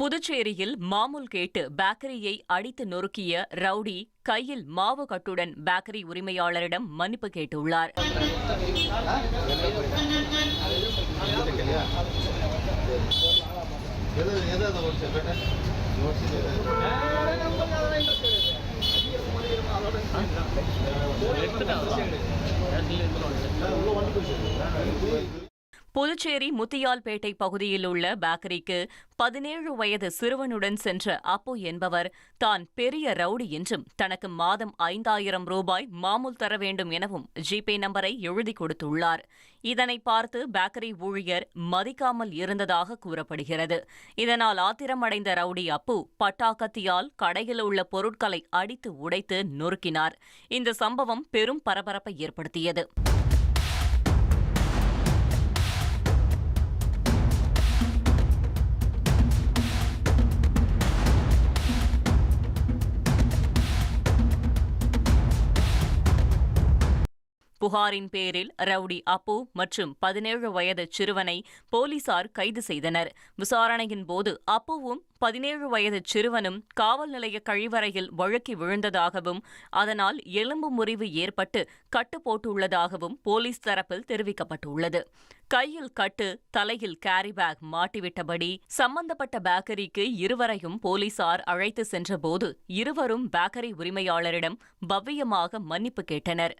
புதுச்சேரியில் மாமூல் கேட்டு பேக்கரியை அடித்து நொறுக்கிய ரவுடி கையில் மாவு கட்டுடன் பேக்கரி உரிமையாளரிடம் மன்னிப்பு கேட்டுள்ளார். புதுச்சேரி முத்தியால்பேட்டை பகுதியில் உள்ள பேக்கரிக்கு 17 வயது சிறுவனுடன் சென்ற அப்பு என்பவர் தான் பெரிய ரவுடி என்றும் தனக்கு மாதம் 5000 ரூபாய் மாமூல் தர வேண்டும் எனவும் ஜிபே நம்பரை எழுதி கொடுத்துள்ளார். இதனை பார்த்து பேக்கரி ஊழியர் மதிக்காமல் இருந்ததாக கூறப்படுகிறது. இதனால் ஆத்திரமடைந்த ரவுடி அப்பு பட்டாக்கத்தியால் கடையில் உள்ள பொருட்களை அடித்து உடைத்து நொறுக்கினார். இந்த சம்பவம் பெரும் பரபரப்பை ஏற்படுத்தியது. புகாரின் பேரில் ரவுடி அப்பு மற்றும் 17 வயது சிறுவனை போலீசார் கைது செய்தனர். விசாரணையின் போது அப்புவும் 17 வயது சிறுவனும் காவல் நிலைய கழிவறையில் வழுக்கி விழுந்ததாகவும் அதனால் எலும்பு முறிவு ஏற்பட்டு கட்டு போட்டுள்ளதாகவும் போலீஸ் தரப்பில் தெரிவிக்கப்பட்டுள்ளது. கையில் கட்டு, தலையில் கேரி பேக் மாட்டிவிட்டபடி சம்பந்தப்பட்ட பேக்கரிக்கு இருவரையும் போலீசார் அழைத்து சென்றபோது இருவரும் பேக்கரி உரிமையாளரிடம் பவ்யமாக மன்னிப்பு கேட்டனர்.